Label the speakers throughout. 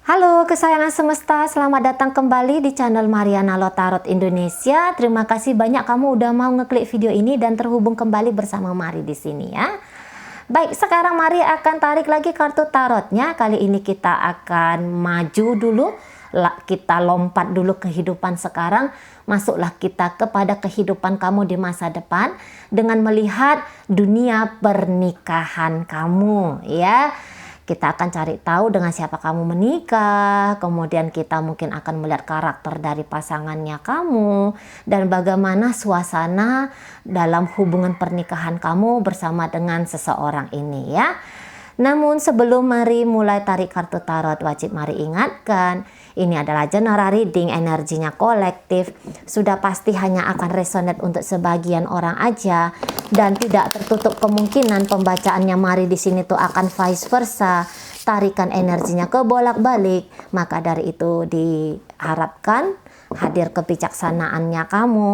Speaker 1: Halo kesayangan semesta, selamat datang kembali di channel Mariana Lo Tarot Indonesia. Terima kasih banyak kamu udah mau ngeklik video ini dan terhubung kembali bersama Mari di sini ya. Baik, sekarang Mari akan tarik lagi kartu tarotnya. Kali ini kita akan maju dulu, kita lompat dulu kehidupan sekarang. Masuklah kita kepada kehidupan kamu di masa depan dengan melihat dunia pernikahan kamu ya. Kita akan cari tahu dengan siapa kamu menikah, kemudian kita mungkin akan melihat karakter dari pasangannya kamu, dan bagaimana suasana dalam hubungan pernikahan kamu bersama dengan seseorang ini ya. Namun sebelum Mari mulai tarik kartu tarot, wajib Mari ingatkan, ini adalah general reading, energinya kolektif, sudah pasti hanya akan resonate untuk sebagian orang aja, dan tidak tertutup kemungkinan pembacaannya Mari di sini tuh akan vice versa, tarikan energinya ke bolak-balik. Maka dari itu diharapkan hadir kebijaksanaannya kamu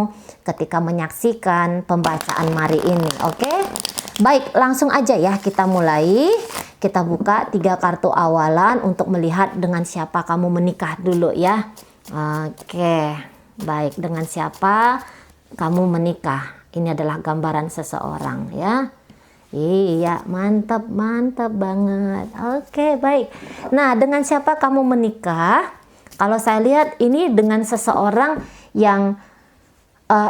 Speaker 1: ketika menyaksikan pembacaan Mari ini, oke? Baik, langsung aja ya kita mulai. Kita buka 3 kartu awalan untuk melihat dengan siapa kamu menikah dulu ya. Oke, baik, dengan siapa kamu menikah. Ini adalah gambaran seseorang ya. Iya, mantap banget. Oke, baik. Nah, dengan siapa kamu menikah? Kalau saya lihat ini dengan seseorang yang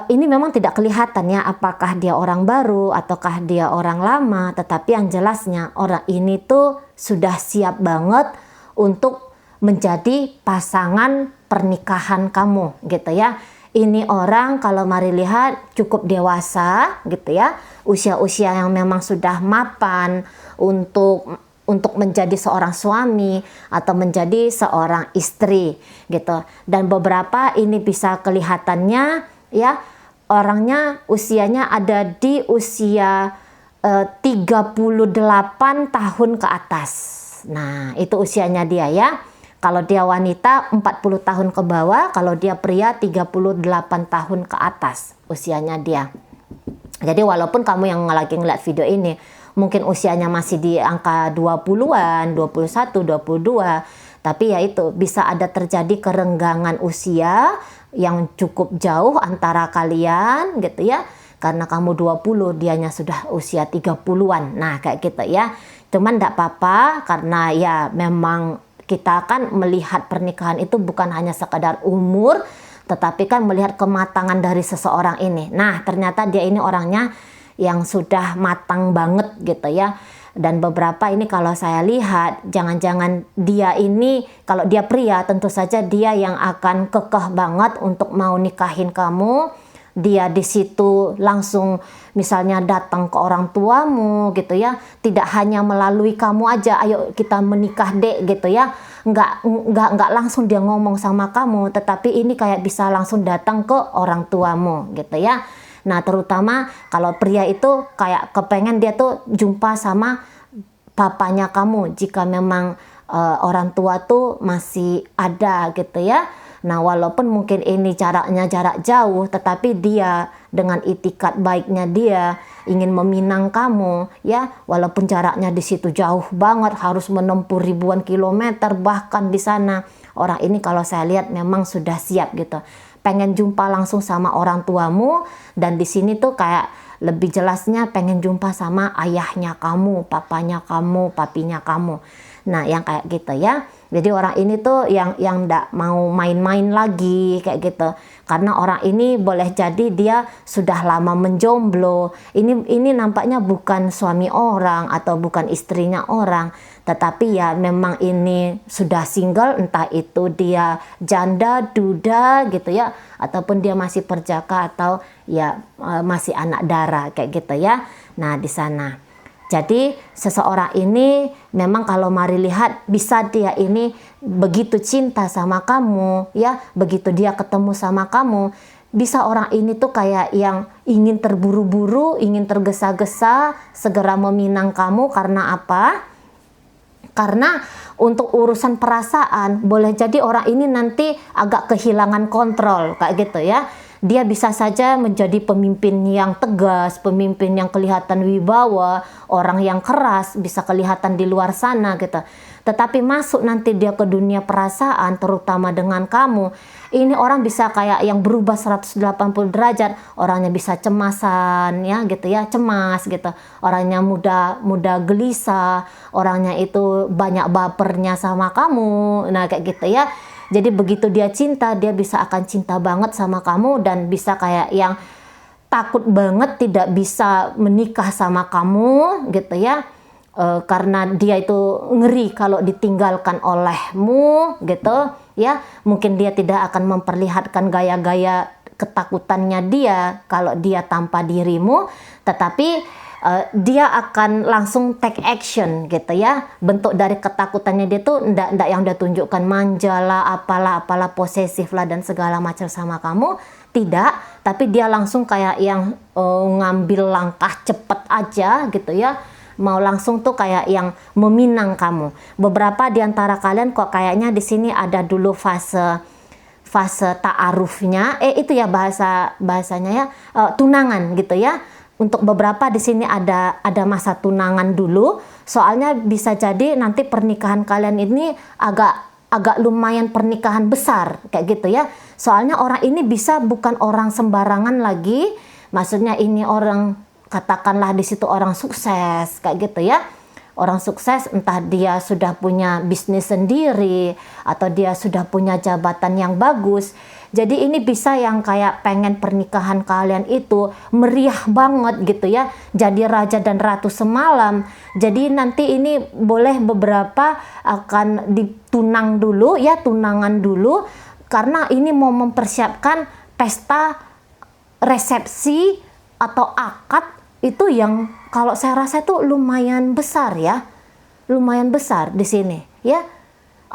Speaker 1: ini memang tidak kelihatan ya apakah dia orang baru ataukah dia orang lama, tetapi yang jelasnya orang ini tuh sudah siap banget untuk menjadi pasangan pernikahan kamu gitu ya. Ini orang kalau Mari lihat cukup dewasa gitu ya, usia-usia yang memang sudah mapan untuk menjadi seorang suami atau menjadi seorang istri gitu. Dan beberapa ini bisa kelihatannya ya, orangnya usianya ada di usia 38 tahun ke atas. Nah, itu usianya dia ya. Kalau dia wanita 40 tahun ke bawah, kalau dia pria 38 tahun ke atas usianya dia. Jadi walaupun kamu yang lagi ngeliat video ini mungkin usianya masih di angka 20-an, 21, 22, tapi ya itu bisa ada terjadi kerenggangan usia yang cukup jauh antara kalian gitu ya. Karena kamu 20, dianya sudah usia 30-an. Nah, kayak gitu ya. Cuman enggak apa-apa karena ya memang kita kan melihat pernikahan itu bukan hanya sekadar umur, tetapi kan melihat kematangan dari seseorang ini. Nah, ternyata dia ini orangnya yang sudah matang banget gitu ya. Dan beberapa ini kalau saya lihat, jangan-jangan dia ini, kalau dia pria tentu saja dia yang akan kekeh banget untuk mau nikahin kamu. Dia di situ langsung misalnya datang ke orang tuamu gitu ya, tidak hanya melalui kamu aja, ayo kita menikah dek gitu ya, nggak langsung dia ngomong sama kamu, tetapi ini kayak bisa langsung datang ke orang tuamu gitu ya. Nah, terutama kalau pria itu kayak kepengen dia tuh jumpa sama papanya kamu jika memang orang tua tuh masih ada gitu ya. Nah, walaupun mungkin ini jaraknya jarak jauh, tetapi dia dengan itikat baiknya dia ingin meminang kamu ya, walaupun jaraknya di situ jauh banget, harus menempuh ribuan kilometer bahkan di sana. Orang ini kalau saya lihat memang sudah siap gitu. Pengen jumpa langsung sama orang tuamu, dan di sini tuh kayak lebih jelasnya pengen jumpa sama ayahnya kamu, papanya kamu, papinya kamu. Nah, yang kayak gitu ya. Jadi orang ini tuh yang ndak mau main-main lagi kayak gitu. Karena orang ini boleh jadi dia sudah lama menjomblo. Ini nampaknya bukan suami orang atau bukan istrinya orang, tetapi ya memang ini sudah single, entah itu dia janda, duda gitu ya, ataupun dia masih perjaka atau ya masih anak dara kayak gitu ya. Nah, di sana. Jadi seseorang ini memang kalau Mari lihat bisa dia ini begitu cinta sama kamu ya, begitu dia ketemu sama kamu, bisa orang ini tuh kayak yang ingin terburu-buru, ingin tergesa-gesa segera meminang kamu. Karena apa? Karena untuk urusan perasaan boleh jadi orang ini nanti agak kehilangan kontrol kayak gitu ya. Dia bisa saja menjadi pemimpin yang tegas, pemimpin yang kelihatan wibawa, orang yang keras bisa kelihatan di luar sana gitu. Tetapi masuk nanti dia ke dunia perasaan, terutama dengan kamu, ini orang bisa kayak yang berubah 180 derajat. Orangnya bisa cemasan ya gitu ya, cemas gitu. Orangnya mudah gelisah, orangnya itu banyak bapernya sama kamu. Nah kayak gitu ya. Jadi begitu dia cinta, dia bisa akan cinta banget sama kamu dan bisa kayak yang takut banget tidak bisa menikah sama kamu gitu ya. Karena dia itu ngeri kalau ditinggalkan olehmu gitu ya. Mungkin dia tidak akan memperlihatkan gaya-gaya ketakutannya dia kalau dia tanpa dirimu, tetapi dia akan langsung take action gitu ya. Bentuk dari ketakutannya dia tuh ndak yang dia tunjukkan manja lah, apalah posesif lah dan segala macam sama kamu, tidak, tapi dia langsung kayak yang ngambil langkah cepet aja gitu ya. Mau langsung tuh kayak yang meminang kamu. Beberapa di antara kalian kok kayaknya di sini ada dulu fase ta'arufnya, itu ya bahasanya ya, tunangan gitu ya. Untuk beberapa di sini ada masa tunangan dulu. Soalnya bisa jadi nanti pernikahan kalian ini agak lumayan pernikahan besar kayak gitu ya. Soalnya orang ini bisa bukan orang sembarangan lagi. Maksudnya ini orang, katakanlah di situ orang sukses kayak gitu ya. Orang sukses, entah dia sudah punya bisnis sendiri atau dia sudah punya jabatan yang bagus. Jadi ini bisa yang kayak pengen pernikahan kalian itu meriah banget gitu ya. Jadi raja dan ratu semalam. Jadi nanti ini boleh beberapa akan ditunang dulu ya, tunangan dulu. Karena ini mau mempersiapkan pesta resepsi atau akad itu yang kalau saya rasa itu lumayan besar ya. Lumayan besar di sini ya.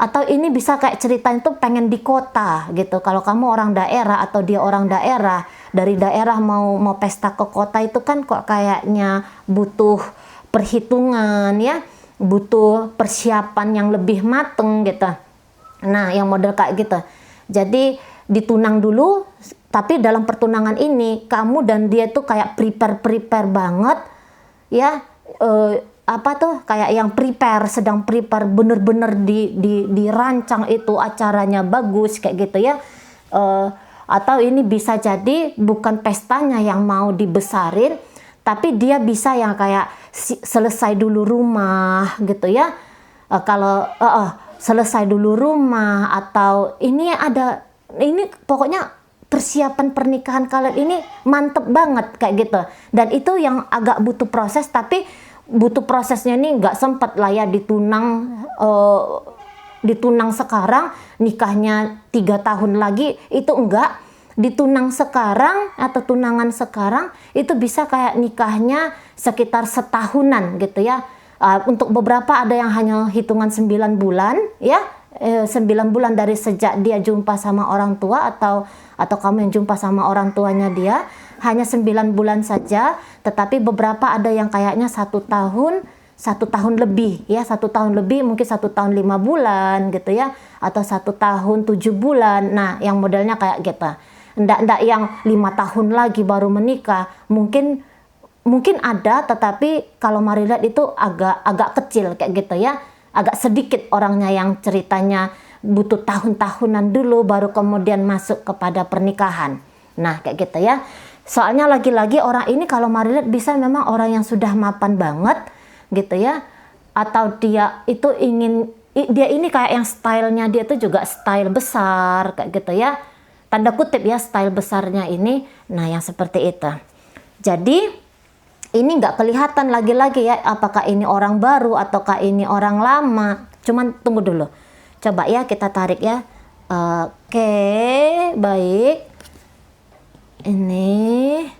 Speaker 1: Atau ini bisa kayak ceritanya tuh pengen di kota gitu. Kalau kamu orang daerah atau dia orang daerah, dari daerah mau pesta ke kota itu kan kok kayaknya butuh perhitungan ya, butuh persiapan yang lebih mateng gitu. Nah, yang model kayak gitu. Jadi ditunang dulu, tapi dalam pertunangan ini kamu dan dia tuh kayak prepare banget ya. Kayak yang sedang prepare bener-bener dirancang itu acaranya bagus kayak gitu ya. Atau ini bisa jadi bukan pestanya yang mau dibesarin, tapi dia bisa yang kayak selesai dulu rumah gitu ya. Kalau selesai dulu rumah, atau ini pokoknya persiapan pernikahan kalian ini mantep banget kayak gitu. Dan itu yang agak butuh proses, tapi butuh prosesnya nih nggak sempet lah ya ditunang sekarang, nikahnya 3 tahun lagi, itu enggak. Ditunang sekarang atau tunangan sekarang itu bisa kayak nikahnya sekitar setahunan gitu ya. Untuk beberapa ada yang hanya hitungan 9 bulan ya. 9 bulan dari sejak dia jumpa sama orang tua atau kamu yang jumpa sama orang tuanya dia, hanya 9 bulan saja. Tetapi beberapa ada yang kayaknya 1 tahun lebih ya, 1 tahun lebih, mungkin 1 tahun 5 bulan gitu ya, atau 1 tahun 7 bulan. Nah yang modelnya kayak gitu. Ndak yang 5 tahun lagi baru menikah. Mungkin ada, tetapi kalau Mari lihat itu agak kecil kayak gitu ya. Agak sedikit orangnya yang ceritanya butuh tahun-tahunan dulu baru kemudian masuk kepada pernikahan. Nah kayak gitu ya. Soalnya lagi-lagi orang ini kalau Mari lihat bisa memang orang yang sudah mapan banget gitu ya. Atau dia ini kayak yang stylenya dia itu juga style besar kayak gitu ya. Tanda kutip ya, style besarnya ini. Nah yang seperti itu. Jadi ini nggak kelihatan lagi-lagi ya apakah ini orang baru ataukah ini orang lama. Cuman tunggu dulu. Coba ya kita tarik ya. Oke, baik. Ini.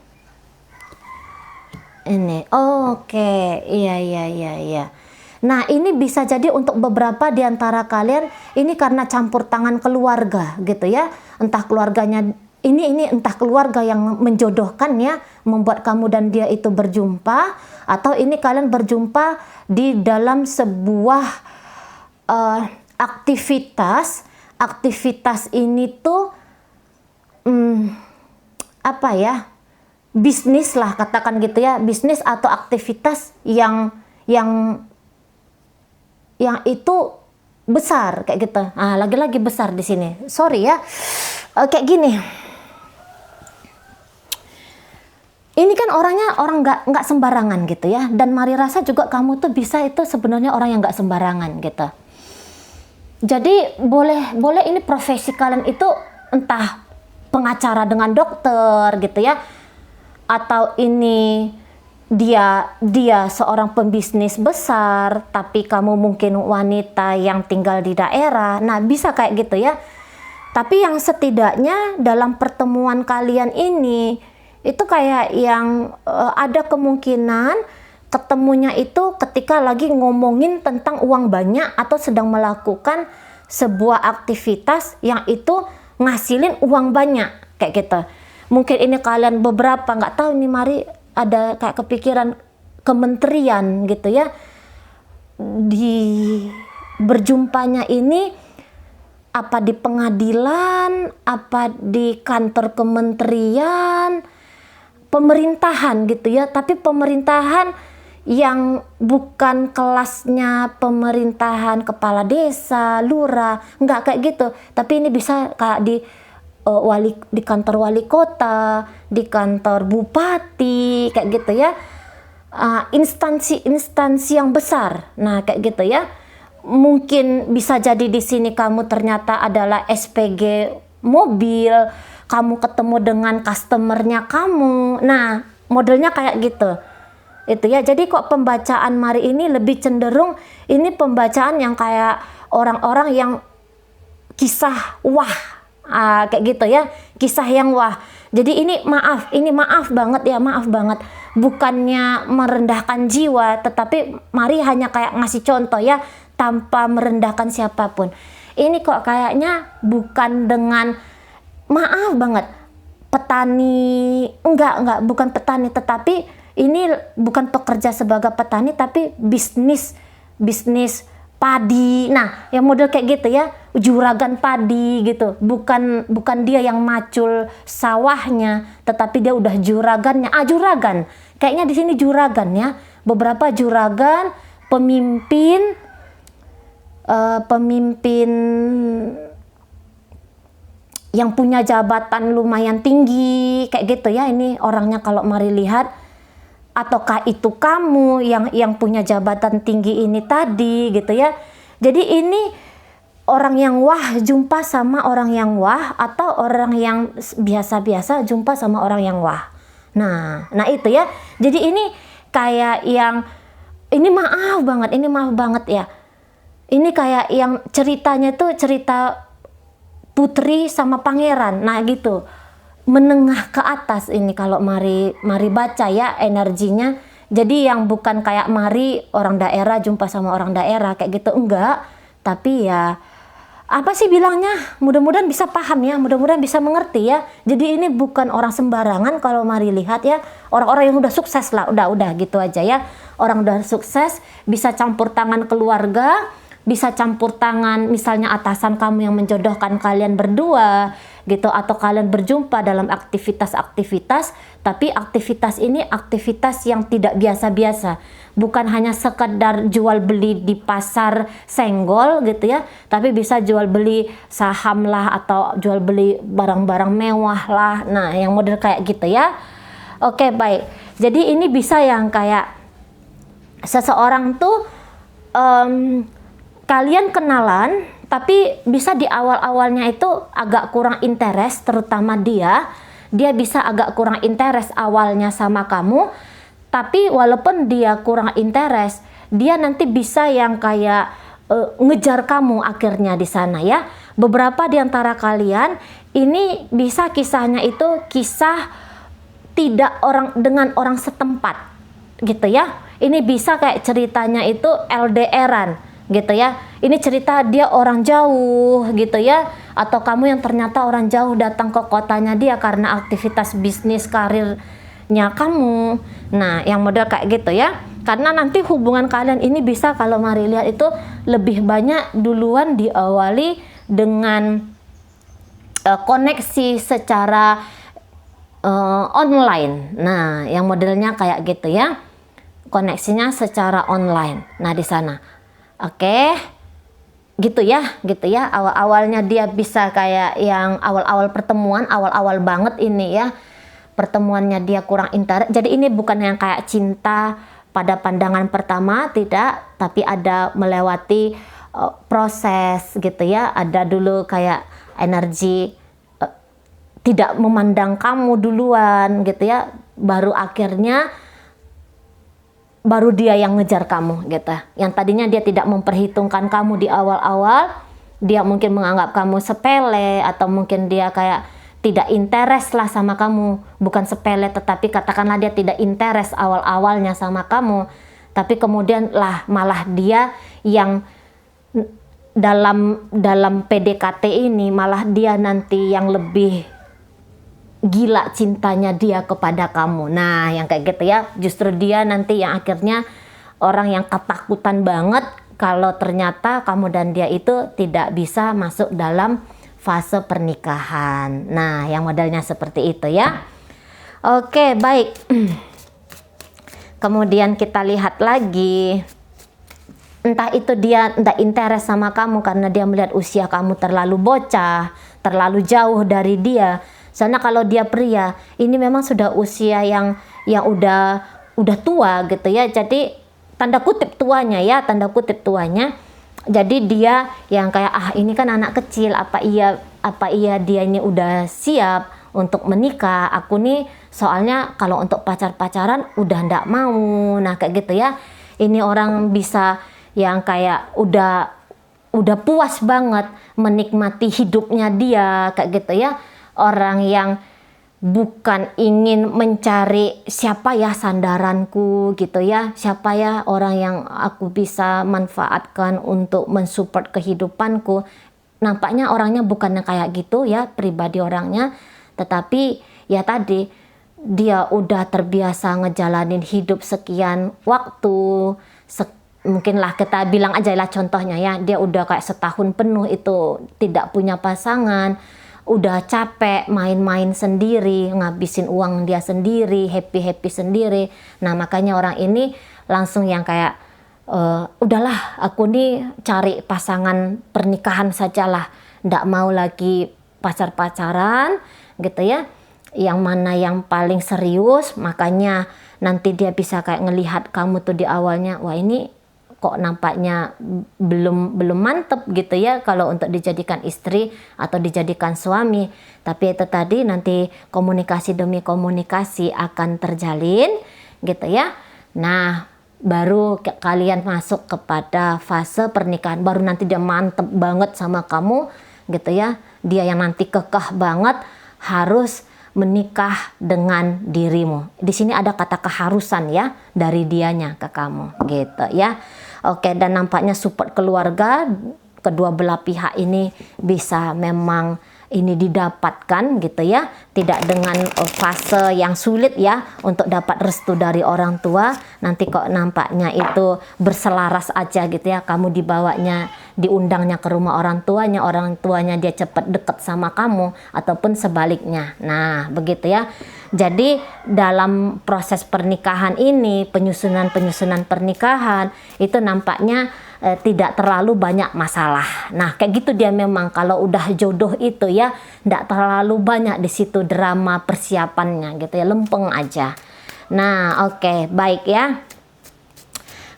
Speaker 1: Oke, iya. Nah ini bisa jadi untuk beberapa di antara kalian ini karena campur tangan keluarga gitu ya. Entah keluarganya ini entah keluarga yang menjodohkan ya, membuat kamu dan dia itu berjumpa, atau ini kalian berjumpa di dalam sebuah aktivitas ini tuh bisnis lah katakan gitu ya, bisnis atau aktivitas yang itu besar kayak gitu. Lagi-lagi besar di sini. Sorry ya. Kayak gini. Ini kan orangnya orang nggak sembarangan gitu ya. Dan Mari rasa juga kamu tuh bisa itu sebenarnya orang yang nggak sembarangan gitu. Jadi boleh ini profesi kalian itu entah pengacara dengan dokter gitu ya, atau ini dia seorang pembisnis besar, tapi kamu mungkin wanita yang tinggal di daerah. Nah, bisa kayak gitu ya. Tapi yang setidaknya dalam pertemuan kalian ini itu kayak yang ada kemungkinan ketemunya itu ketika lagi ngomongin tentang uang banyak atau sedang melakukan sebuah aktivitas yang itu ngasilin uang banyak kayak gitu. Mungkin ini kalian beberapa nggak tahu nih, Mari ada kayak kepikiran kementerian gitu ya. Di berjumpanya ini apa di pengadilan, apa di kantor kementerian, pemerintahan gitu ya. Tapi pemerintahan yang bukan kelasnya pemerintahan kepala desa, lurah, nggak kayak gitu. Tapi ini bisa kayak di kantor wali kota, di kantor bupati, kayak gitu ya. Instansi yang besar. Nah, kayak gitu ya. Mungkin bisa jadi di sini kamu ternyata adalah SPG mobil, kamu ketemu dengan customernya kamu. Nah, modelnya kayak gitu. Itu ya. Jadi kok pembacaan Mari ini lebih cenderung ini pembacaan yang kayak orang-orang yang kisah wah, kayak gitu ya, kisah yang wah. Jadi ini maaf banget ya, maaf banget. Bukannya merendahkan jiwa, tetapi Mari hanya kayak ngasih contoh ya, tanpa merendahkan siapapun. Ini kok kayaknya bukan dengan, maaf banget, petani, enggak, bukan petani, tetapi ini bukan pekerja sebagai petani, tapi bisnis padi. Nah, yang model kayak gitu ya, juragan padi gitu. Bukan dia yang macul sawahnya, tetapi dia udah juragannya. Juragan. Kayaknya di sini juragan ya. Beberapa juragan, pemimpin yang punya jabatan lumayan tinggi kayak gitu ya. Ini orangnya kalau Mari lihat. Ataukah itu kamu yang punya jabatan tinggi ini tadi gitu ya. Jadi ini orang yang wah jumpa sama orang yang wah, atau orang yang biasa-biasa jumpa sama orang yang wah. Nah itu ya. Jadi ini kayak yang ini maaf banget ya. Ini kayak yang ceritanya tuh cerita putri sama pangeran. Nah gitu. Menengah ke atas ini kalau Mari baca ya energinya. Jadi yang bukan kayak Mari orang daerah jumpa sama orang daerah kayak gitu, enggak. Tapi ya apa sih bilangnya, mudah-mudahan bisa paham ya, mudah-mudahan bisa mengerti ya. Jadi ini bukan orang sembarangan kalau Mari lihat ya. Orang-orang yang udah sukses lah, udah gitu aja ya. Orang udah sukses, bisa campur tangan keluarga, bisa campur tangan misalnya atasan kamu yang menjodohkan kalian berdua gitu, atau kalian berjumpa dalam aktivitas-aktivitas, tapi aktivitas ini aktivitas yang tidak biasa-biasa, bukan hanya sekedar jual beli di pasar senggol gitu ya, tapi bisa jual beli saham lah, atau jual beli barang-barang mewah lah. Nah yang model kayak gitu ya. Oke, baik. Jadi ini bisa yang kayak seseorang tuh kalian kenalan, tapi bisa di awal-awalnya itu agak kurang interest, terutama dia bisa agak kurang interest awalnya sama kamu, tapi walaupun dia kurang interest, dia nanti bisa yang kayak ngejar kamu akhirnya di sana ya. Beberapa di antara kalian ini bisa kisahnya itu kisah tidak dengan orang setempat gitu ya. Ini bisa kayak ceritanya itu LDRan gitu ya. Ini cerita dia orang jauh gitu ya, atau kamu yang ternyata orang jauh datang ke kotanya dia karena aktivitas bisnis karirnya kamu. Nah yang model kayak gitu ya. Karena nanti hubungan kalian ini bisa kalau Mari lihat itu lebih banyak duluan diawali dengan koneksi secara online. Nah yang modelnya kayak gitu ya, koneksinya secara online. Nah di sana. Oke. gitu ya. Awal-awalnya dia bisa kayak yang awal-awal pertemuan, awal-awal banget ini ya, pertemuannya dia kurang intens. Jadi ini bukan yang kayak cinta pada pandangan pertama, tidak, tapi ada melewati proses gitu ya. Ada dulu kayak energi tidak memandang kamu duluan gitu ya, baru akhirnya baru dia yang ngejar kamu gitu. Yang tadinya dia tidak memperhitungkan kamu di awal-awal, dia mungkin menganggap kamu sepele, atau mungkin dia kayak tidak interest lah sama kamu. Bukan sepele, tetapi katakanlah dia tidak interest awal-awalnya sama kamu, tapi kemudian lah malah dia yang dalam PDKT ini malah dia nanti yang lebih gila cintanya dia kepada kamu. Nah, yang kayak gitu ya, justru dia nanti yang akhirnya orang yang ketakutan banget kalau ternyata kamu dan dia itu tidak bisa masuk dalam fase pernikahan. Nah, yang modelnya seperti itu ya. Oke, baik. Kemudian kita lihat lagi. Entah itu dia enggak interest sama kamu karena dia melihat usia kamu terlalu bocah, terlalu jauh dari dia. Soalnya kalau dia pria, ini memang sudah usia yang udah tua gitu ya. Jadi tanda kutip tuanya ya, tanda kutip tuanya. Jadi dia yang kayak ini kan anak kecil, apa iya dia ini udah siap untuk menikah. Aku nih soalnya kalau untuk pacaran udah ndak mau. Nah, kayak gitu ya. Ini orang bisa yang kayak udah puas banget menikmati hidupnya dia kayak gitu ya. Orang yang bukan ingin mencari siapa ya sandaranku gitu ya, siapa ya orang yang aku bisa manfaatkan untuk mensupport kehidupanku. Nampaknya orangnya bukan yang kayak gitu ya, pribadi orangnya. Tetapi ya tadi dia udah terbiasa ngejalanin hidup sekian waktu, mungkinlah kita bilang aja lah contohnya ya, dia udah kayak setahun penuh itu tidak punya pasangan, udah capek main-main sendiri, ngabisin uang dia sendiri, happy sendiri. Nah, makanya orang ini langsung yang kayak udahlah aku nih cari pasangan pernikahan sajalah, ndak mau lagi pacaran gitu ya, yang mana yang paling serius. Makanya nanti dia bisa kayak ngelihat kamu tuh di awalnya, wah ini kok nampaknya belum mantep gitu ya kalau untuk dijadikan istri atau dijadikan suami. Tapi itu tadi nanti komunikasi demi komunikasi akan terjalin gitu ya. Nah, baru kalian masuk kepada fase pernikahan, baru nanti dia mantep banget sama kamu gitu ya. Dia yang nanti kekeh banget harus menikah dengan dirimu. Di sini ada kata keharusan ya dari dianya ke kamu gitu ya. Oke, dan nampaknya support keluarga kedua belah pihak ini bisa memang ini didapatkan gitu ya, tidak dengan fase yang sulit ya untuk dapat restu dari orang tua. Nanti kok nampaknya itu berselaras aja gitu ya, kamu dibawanya, diundangnya ke rumah orang tuanya dia cepat deket sama kamu, ataupun sebaliknya. Nah, begitu ya. Jadi dalam proses pernikahan ini, penyusunan pernikahan itu nampaknya tidak terlalu banyak masalah. Nah, kayak gitu dia memang kalau udah jodoh itu ya, tidak terlalu banyak di situ drama persiapannya gitu ya, lempeng aja. Nah, oke, baik ya.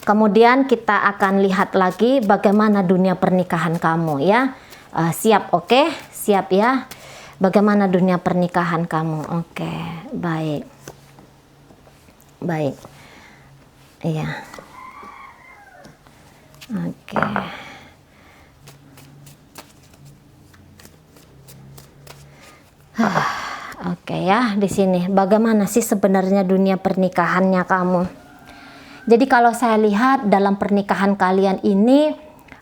Speaker 1: Kemudian kita akan lihat lagi bagaimana dunia pernikahan kamu ya. Siap, oke? Siap ya. Bagaimana dunia pernikahan kamu? Oke, baik. Baik. Iya. Oke. Oke ya, di sini bagaimana sih sebenarnya dunia pernikahannya kamu? Jadi kalau saya lihat dalam pernikahan kalian ini,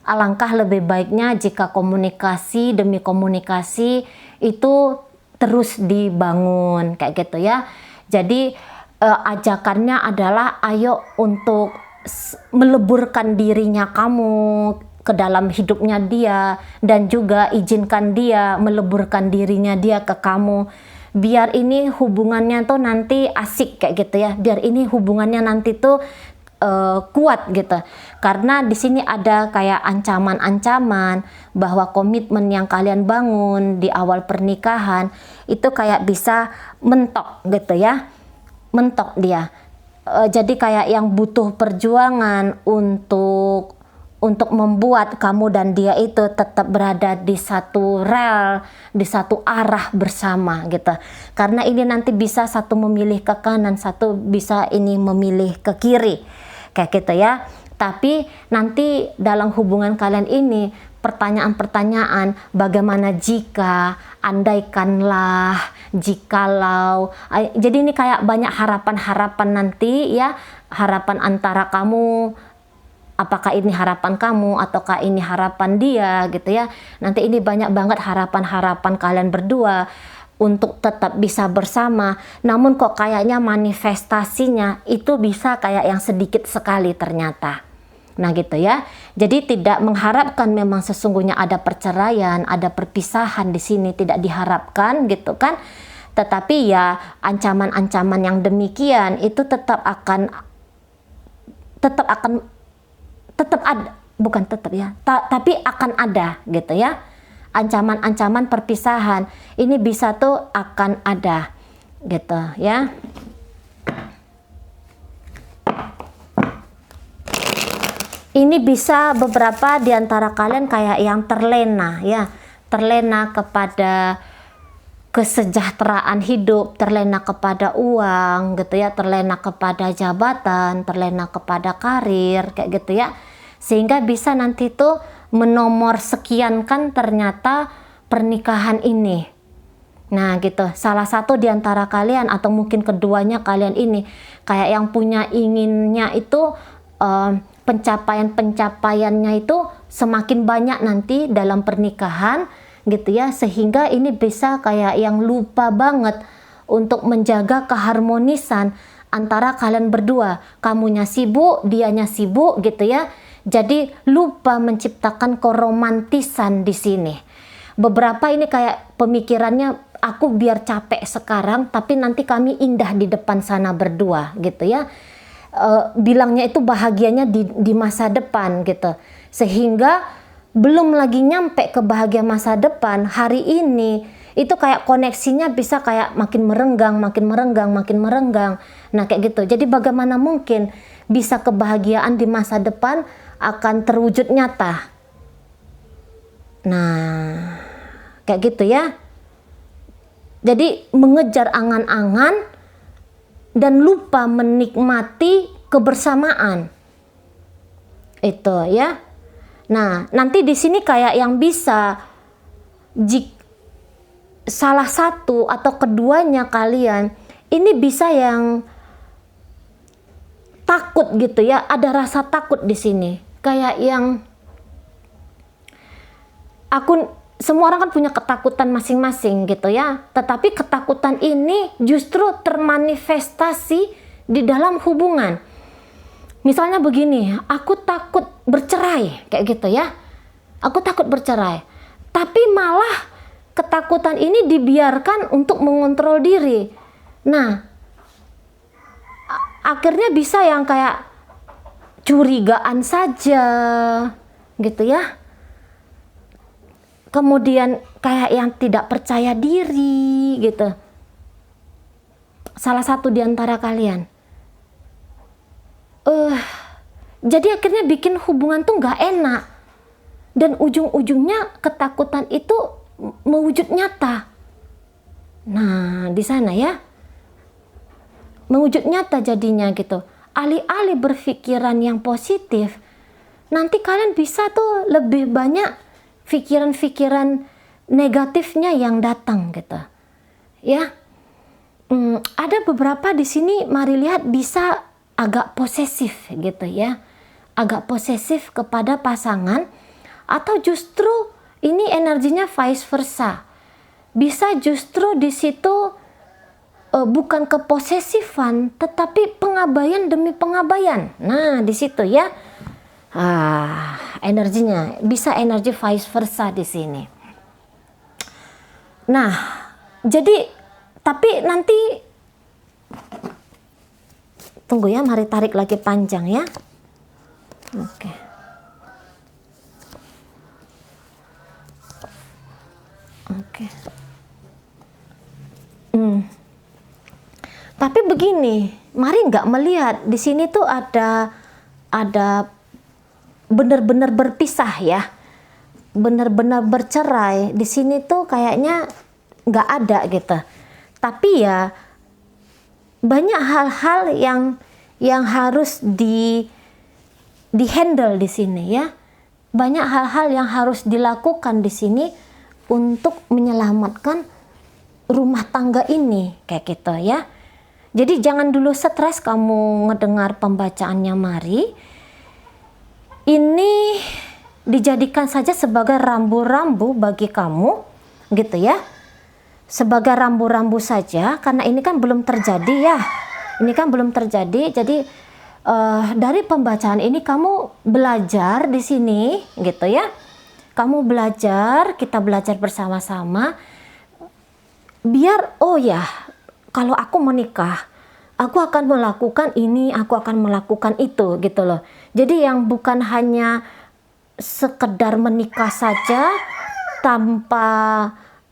Speaker 1: alangkah lebih baiknya jika komunikasi demi komunikasi itu terus dibangun kayak gitu ya. Jadi ajakannya adalah ayo untuk meleburkan dirinya kamu ke dalam hidupnya dia, dan juga izinkan dia meleburkan dirinya dia ke kamu, biar ini hubungannya tuh nanti asik kayak gitu ya, biar ini hubungannya nanti tuh kuat gitu. Karena di sini ada kayak ancaman-ancaman bahwa komitmen yang kalian bangun di awal pernikahan itu kayak bisa mentok gitu ya. Mentok dia. Jadi kayak yang butuh perjuangan untuk membuat kamu dan dia itu tetap berada di satu rel, di satu arah bersama gitu. Karena ini nanti bisa satu memilih ke kanan, satu bisa ini memilih ke kiri. Kayak gitu ya. Tapi nanti dalam hubungan kalian ini pertanyaan-pertanyaan bagaimana jika, andaikanlah, jikalau. Jadi ini kayak banyak harapan-harapan nanti ya, harapan antara kamu, apakah ini harapan kamu ataukah ini harapan dia gitu ya. Nanti ini banyak banget harapan-harapan kalian berdua untuk tetap bisa bersama, namun kok kayaknya manifestasinya itu bisa kayak yang sedikit sekali ternyata. Nah gitu ya. Jadi tidak mengharapkan memang sesungguhnya ada perceraian, ada perpisahan di sini, tidak diharapkan gitu kan. Tetapi ya ancaman-ancaman yang demikian itu tetap ada, bukan tetap ya, tapi akan ada gitu ya. Ancaman-ancaman perpisahan ini bisa tuh akan ada gitu ya. Ini bisa beberapa di antara kalian kayak yang terlena ya, terlena kepada kesejahteraan hidup, terlena kepada uang gitu ya, terlena kepada jabatan, terlena kepada karir kayak gitu ya. Sehingga bisa nanti tuh menomor sekiankan ternyata pernikahan ini. Nah gitu, salah satu di antara kalian atau mungkin keduanya kalian ini kayak yang punya inginnya itu pencapaiannya itu semakin banyak nanti dalam pernikahan gitu ya, sehingga ini bisa kayak yang lupa banget untuk menjaga keharmonisan antara kalian berdua. Kamunya sibuk, dianya sibuk gitu ya. Jadi lupa menciptakan keromantisan di sini. Beberapa ini kayak pemikirannya, aku biar capek sekarang tapi nanti kami indah di depan sana berdua gitu ya. Bilangnya itu bahagianya di masa depan gitu, sehingga belum lagi nyampe ke bahagia masa depan hari ini itu kayak koneksinya bisa kayak makin merenggang. Nah kayak gitu. Jadi bagaimana mungkin bisa kebahagiaan di masa depan akan terwujud nyata. Nah kayak gitu ya. Jadi mengejar angan-angan dan lupa menikmati kebersamaan itu ya. Nah nanti di sini kayak yang bisa salah satu atau keduanya kalian ini bisa yang takut gitu ya, ada rasa takut di sini, kayak yang semua orang kan punya ketakutan masing-masing gitu ya, tetapi ketakutan ini justru termanifestasi di dalam hubungan. Misalnya begini, aku takut bercerai kayak gitu ya, aku takut bercerai, tapi malah ketakutan ini dibiarkan untuk mengontrol diri. Nah akhirnya bisa yang kayak curigaan saja gitu ya. Kemudian kayak yang tidak percaya diri gitu. Salah satu di antara kalian. Jadi akhirnya bikin hubungan tuh nggak enak. Dan ujung-ujungnya ketakutan itu mewujud nyata. Nah, di sana ya. Mewujud nyata jadinya gitu. Alih-alih berpikiran yang positif, nanti kalian bisa tuh lebih banyak pikiran-pikiran negatifnya yang datang gitu ya. Ada beberapa di sini, mari lihat, bisa agak posesif gitu ya, agak posesif kepada pasangan, atau justru ini energinya vice versa, bisa justru di situ bukan keposesifan tetapi pengabaian demi pengabaian. Nah di situ ya. Energinya bisa energi vice versa di sini. Nah, jadi tapi nanti Tunggu ya, mari tarik lagi panjang ya. Oke. Oke. Tapi begini, mari nggak melihat di sini tuh ada benar-benar berpisah ya, benar-benar bercerai. Di sini tuh kayaknya nggak ada gitu. Tapi ya banyak hal-hal yang harus di handle di sini ya. Banyak hal-hal yang harus dilakukan di sini untuk menyelamatkan rumah tangga ini kayak gitu ya. Jadi jangan dulu stres kamu ngedengar pembacaannya Mari. Ini dijadikan saja sebagai rambu-rambu bagi kamu gitu ya. Sebagai rambu-rambu saja, karena ini kan belum terjadi ya. Ini kan belum terjadi. Jadi dari pembacaan ini kamu belajar di sini gitu ya. Kamu belajar, kita belajar bersama-sama. Biar oh ya, kalau aku menikah, aku akan melakukan ini, aku akan melakukan itu gitu loh. Jadi yang bukan hanya sekedar menikah saja tanpa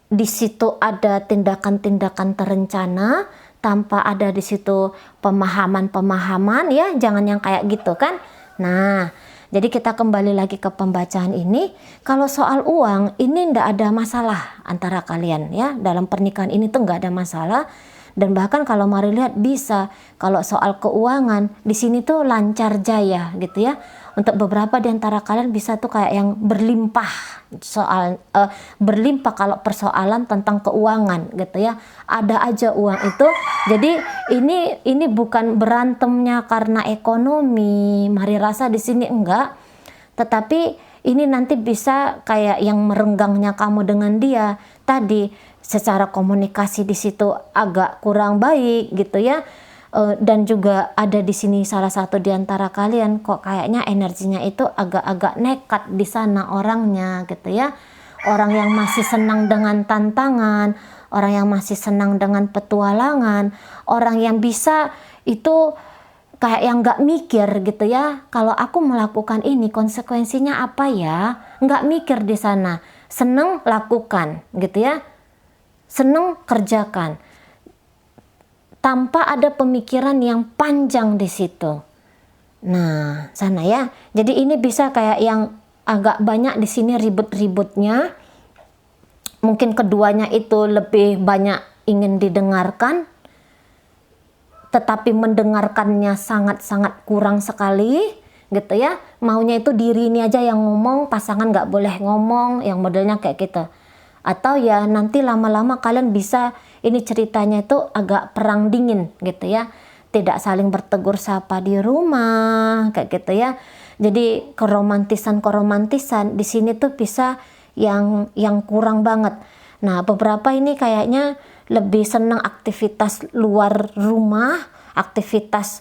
Speaker 1: di situ ada tindakan-tindakan terencana, tanpa ada di situ pemahaman-pemahaman ya, jangan yang kayak gitu kan. Nah, jadi kita kembali lagi ke pembacaan ini. Kalau soal uang ini ndak ada masalah antara kalian ya. Dalam pernikahan ini tuh nggak ada masalah. Dan bahkan kalau Mari lihat bisa, kalau soal keuangan di sini tuh lancar jaya gitu ya. Untuk beberapa di antara kalian bisa tuh kayak yang berlimpah berlimpah kalau persoalan tentang keuangan gitu ya. Ada aja uang itu. Jadi ini bukan berantemnya karena ekonomi. Mari rasa di sini enggak. Tetapi ini nanti bisa kayak yang merenggangnya kamu dengan dia tadi, secara komunikasi di situ agak kurang baik gitu ya. Dan juga ada di sini salah satu di antara kalian kok kayaknya energinya itu agak-agak nekat di sana orangnya gitu ya. Orang yang masih senang dengan tantangan, orang yang masih senang dengan petualangan, orang yang bisa itu kayak yang nggak mikir gitu ya. Kalau aku melakukan ini konsekuensinya apa ya? Nggak mikir di sana. Seneng lakukan gitu ya. Seneng kerjakan. Tanpa ada pemikiran yang panjang di situ. Nah, sana ya. Jadi ini bisa kayak yang agak banyak di sini ribut-ributnya. Mungkin keduanya itu lebih banyak ingin didengarkan, tetapi mendengarkannya sangat-sangat kurang sekali, gitu ya. Maunya itu diri ini aja yang ngomong, pasangan nggak boleh ngomong, yang modelnya kayak gitu. Atau ya nanti lama-lama kalian bisa, ini ceritanya itu agak perang dingin gitu ya, tidak saling bertegur sapa di rumah kayak gitu ya. Jadi keromantisan di sini tuh bisa yang kurang banget. Nah, beberapa ini kayaknya lebih senang aktivitas luar rumah, aktivitas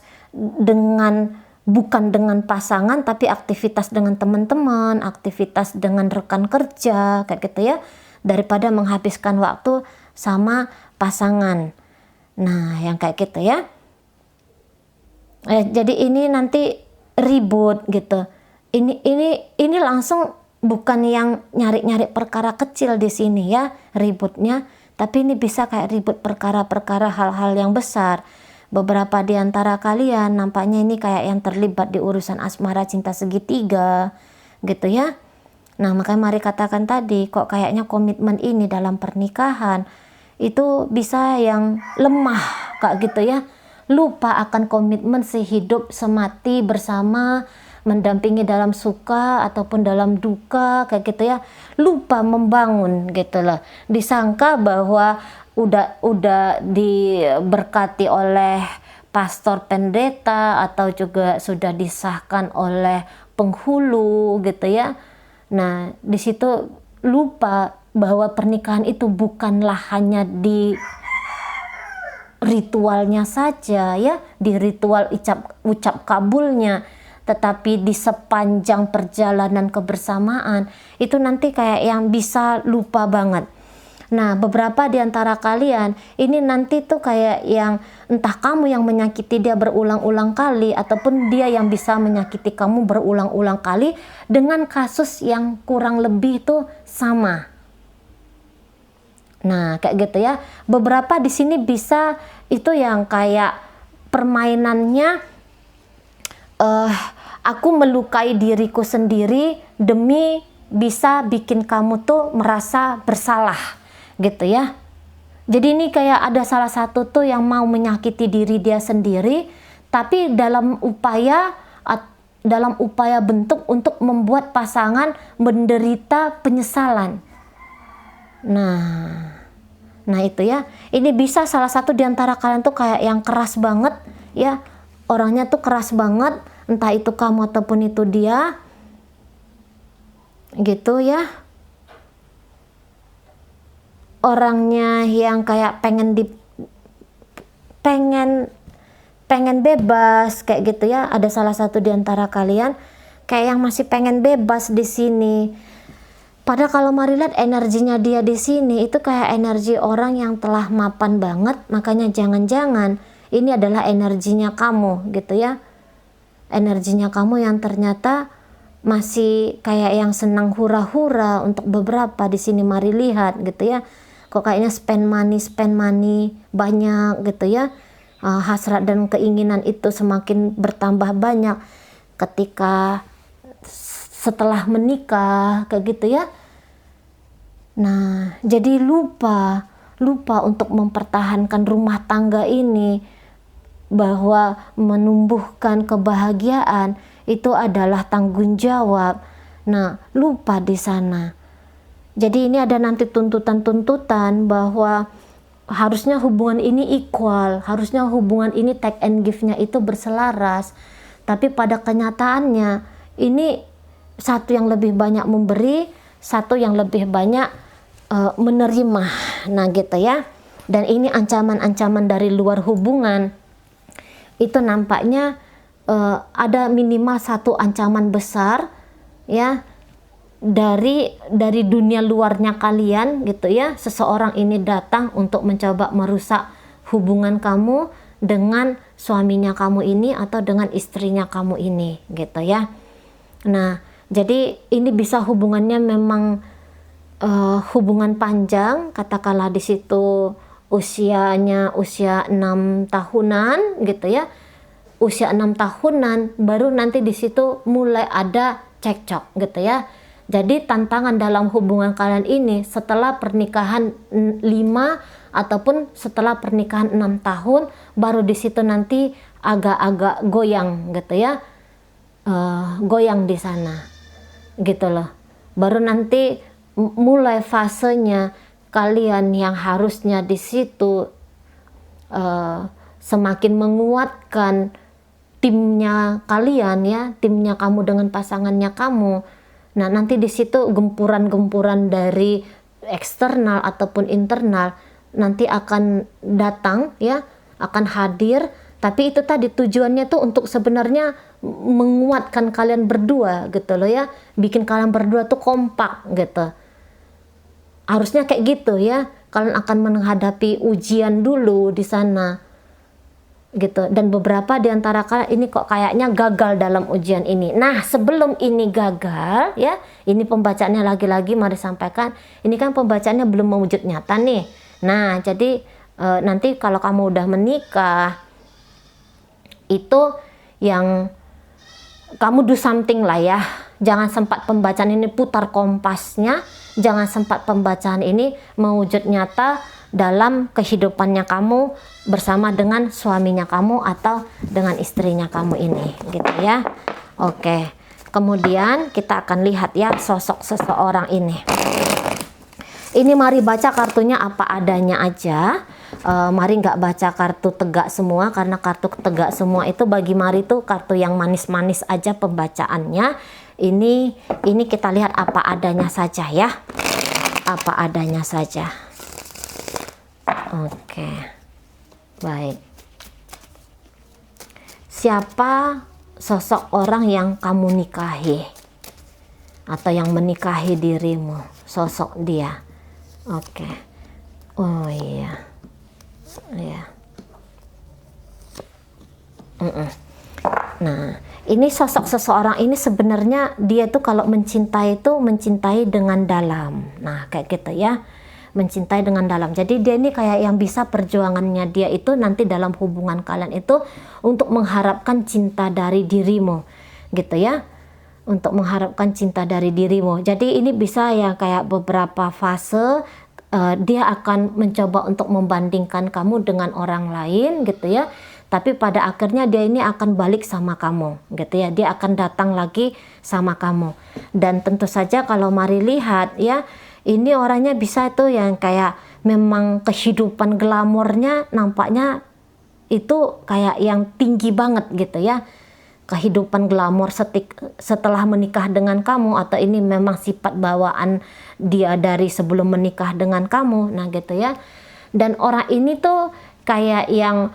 Speaker 1: bukan dengan pasangan tapi aktivitas dengan teman-teman, aktivitas dengan rekan kerja kayak gitu ya, daripada menghabiskan waktu sama pasangan. Nah, yang kayak gitu ya. Jadi ini nanti ribut gitu. Ini langsung bukan yang nyari-nyari perkara kecil di sini ya ributnya, tapi ini bisa kayak ribut perkara-perkara hal-hal yang besar. Beberapa di antara kalian nampaknya ini kayak yang terlibat di urusan asmara cinta segitiga gitu ya. Nah, makanya Mari katakan tadi, kok kayaknya komitmen ini dalam pernikahan itu bisa yang lemah kayak gitu ya. Lupa akan komitmen sehidup semati bersama, mendampingi dalam suka ataupun dalam duka kayak gitu ya. Lupa membangun gitu loh. Disangka bahwa udah diberkati oleh pastor pendeta atau juga sudah disahkan oleh penghulu gitu ya. Nah, di situ lupa bahwa pernikahan itu bukanlah hanya di ritualnya saja ya, di ritual ucap kabulnya, tetapi di sepanjang perjalanan kebersamaan itu nanti kayak yang bisa lupa banget. Nah, beberapa di antara kalian ini nanti tuh kayak yang entah kamu yang menyakiti dia berulang-ulang kali ataupun dia yang bisa menyakiti kamu berulang-ulang kali dengan kasus yang kurang lebih tuh sama. Nah, kayak gitu ya. Beberapa di sini bisa itu yang kayak permainannya aku melukai diriku sendiri demi bisa bikin kamu tuh merasa bersalah gitu ya. Jadi ini kayak ada salah satu tuh yang mau menyakiti diri dia sendiri, tapi dalam upaya bentuk untuk membuat pasangan menderita penyesalan. Nah itu ya, ini bisa salah satu di antara kalian tuh kayak yang keras banget ya, orangnya tuh keras banget, entah itu kamu ataupun itu dia, gitu ya. Orangnya yang kayak pengen bebas kayak gitu ya. Ada salah satu di antara kalian kayak yang masih pengen bebas di sini. Padahal kalau mari lihat energinya dia di sini itu kayak energi orang yang telah mapan banget, makanya jangan-jangan ini adalah energinya kamu gitu ya. Energinya kamu yang ternyata masih kayak yang senang hura-hura untuk beberapa di sini mari lihat gitu ya. Kok kayaknya spend money banyak gitu ya. Hasrat dan keinginan itu semakin bertambah banyak ketika setelah menikah kayak gitu ya. Nah, jadi lupa untuk mempertahankan rumah tangga ini, bahwa menumbuhkan kebahagiaan itu adalah tanggung jawab. Nah, lupa di sana. Jadi ini ada nanti tuntutan-tuntutan bahwa harusnya hubungan ini equal, harusnya hubungan ini take and give-nya itu berselaras. Tapi pada kenyataannya ini satu yang lebih banyak memberi, satu yang lebih banyak menerima. Nah gitu ya. Dan ini ancaman-ancaman dari luar hubungan. Itu nampaknya ada minimal satu ancaman besar ya, dari dunia luarnya kalian gitu ya. Seseorang ini datang untuk mencoba merusak hubungan kamu dengan suaminya kamu ini atau dengan istrinya kamu ini gitu ya. Nah, jadi ini bisa hubungannya memang hubungan panjang, katakanlah di situ usianya usia 6 tahunan gitu ya. Usia 6 tahunan baru nanti di situ mulai ada cekcok gitu ya. Jadi tantangan dalam hubungan kalian ini setelah pernikahan 5 ataupun setelah pernikahan 6 tahun baru di situ nanti agak-agak goyang gitu ya. Goyang di sana gitu loh. Baru nanti mulai fasenya kalian yang harusnya di situ semakin menguatkan timnya kalian ya, timnya kamu dengan pasangannya kamu. Nah, nanti di situ gempuran-gempuran dari eksternal ataupun internal nanti akan datang ya, akan hadir. Tapi itu tadi tujuannya tuh untuk sebenarnya menguatkan kalian berdua gitu loh ya, bikin kalian berdua tuh kompak gitu. Harusnya kayak gitu ya. Kalian akan menghadapi ujian dulu di sana gitu. Dan beberapa di antara kalian ini kok kayaknya gagal dalam ujian ini. Nah, sebelum ini gagal ya, ini pembacaannya lagi-lagi mari sampaikan, ini kan pembacaannya belum mewujud nyata nih. Nah, jadi nanti kalau kamu udah menikah itu yang kamu do something lah ya. Jangan sempat pembacaan ini putar kompasnya, jangan sempat pembacaan ini mewujud nyata dalam kehidupannya kamu bersama dengan suaminya kamu atau dengan istrinya kamu ini gitu ya. Oke, kemudian kita akan lihat ya sosok seseorang ini. Ini mari baca kartunya apa adanya aja. Mari nggak baca kartu tegak semua, karena kartu tegak semua itu bagi Mari tuh kartu yang manis-manis aja pembacaannya. Ini kita lihat apa adanya saja ya, apa adanya saja. Oke, baik. Siapa sosok orang yang kamu nikahi atau yang menikahi dirimu? Sosok dia. Oke. Oh iya, iya. Nah, ini sosok seseorang ini sebenarnya dia tuh kalau mencintai itu mencintai dengan dalam. Nah, kayak gitu ya. Mencintai dengan dalam. Jadi dia ini kayak yang bisa perjuangannya dia itu nanti dalam hubungan kalian itu untuk mengharapkan cinta dari dirimu. Gitu ya. Untuk mengharapkan cinta dari dirimu. Jadi ini bisa ya kayak beberapa fase dia akan mencoba untuk membandingkan kamu dengan orang lain gitu ya. Tapi pada akhirnya dia ini akan balik sama kamu gitu ya, dia akan datang lagi sama kamu. Dan tentu saja kalau Mari lihat ya, ini orangnya bisa itu yang kayak memang kehidupan glamornya nampaknya itu kayak yang tinggi banget gitu ya, kehidupan glamor setelah menikah dengan kamu, atau ini memang sifat bawaan dia dari sebelum menikah dengan kamu. Nah gitu ya. Dan orang ini tuh kayak yang